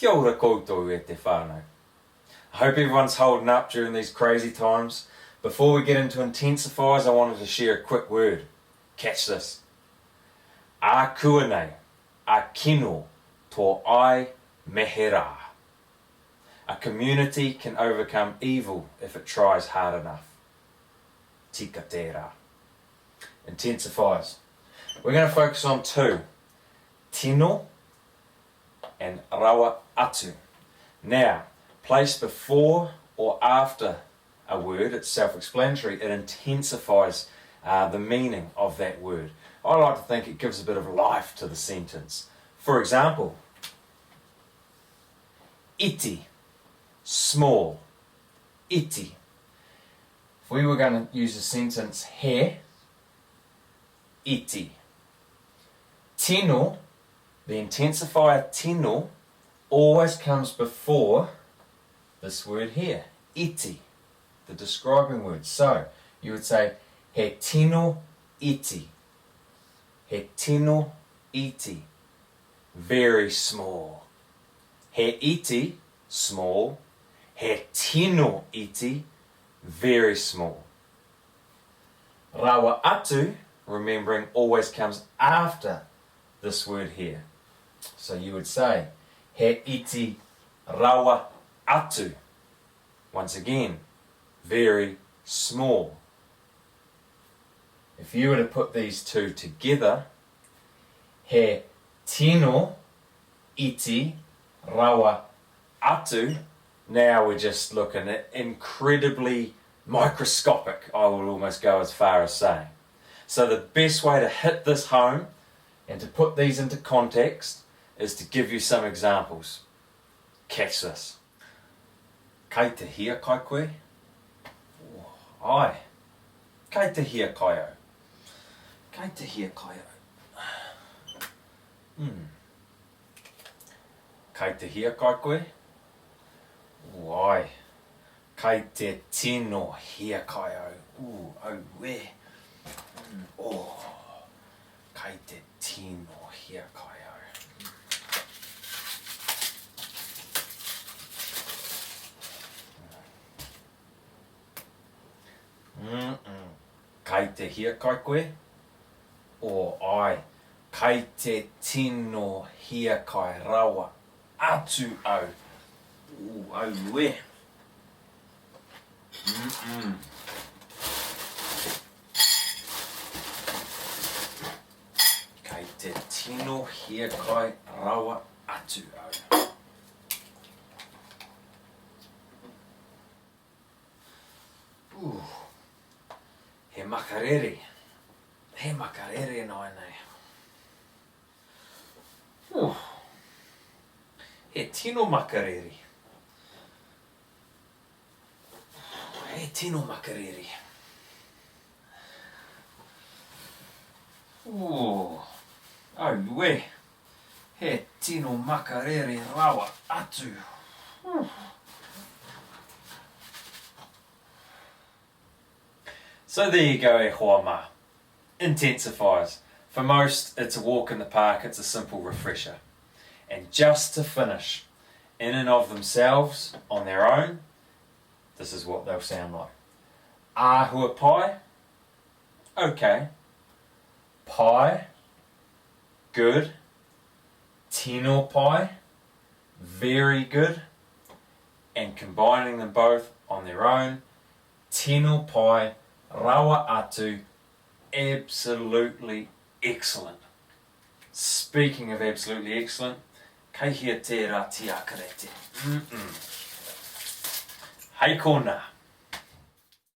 Kia ora koutou e te whānau. I hope everyone's holding up during these crazy times. Before we get into intensifiers, I wanted to share a quick word. Catch this. A kua nei, a kino tō ai mehera. A community can overcome evil if it tries hard enough. Tika tērā. Intensifiers. We're going to focus on two. TINO and RAWA ATU. Now, placed before or after a word, it's self-explanatory, it intensifies the meaning of that word. I like to think it gives a bit of life to the sentence. For example, iti, small, iti. If we were going to use a sentence, he, iti. Tino, the intensifier tino, always comes before this word here, iti, the describing word. So, you would say, he tino iti. He tino iti. Very small. He iti, small. He tino iti, very small. Rawa atu, remembering, always comes after this word here. So you would say, he iti rawa atu. Once again, very small. If you were to put these two together, he tino iti rawa atu, now we're just looking at incredibly microscopic, I would almost go as far as saying. So the best way to hit this home and to put these into context is to give you some examples. Catch this. Kei te hia kai koe? Oh, ai. Kei te hia kai au. Kei te hia kai au. Kei te hia kai koe? Oh, ai. Kei te tino hia kai au. Au we. Oh. Kei te tino hia kai au. Kei te hia kai koe? O ai, kei te tino hia kai rawa atu au. Au we. Kei te tino hia kai rawa atu au. He makarere. He makarere nai nei. He tino makarere. He tino makarere. Au we. He tino makarere rawa atu. So there you go, e hoa ma. Intensifiers. For most, it's a walk in the park, it's a simple refresher. And just to finish, in and of themselves, on their own, this is what they'll sound like. Āhua pai, okay. Pai, good. Tino pai, very good. And combining them both on their own, tino pai, rawa atu, absolutely excellent. Speaking of absolutely excellent, kei hia tērā ti akarete. Hei kōna.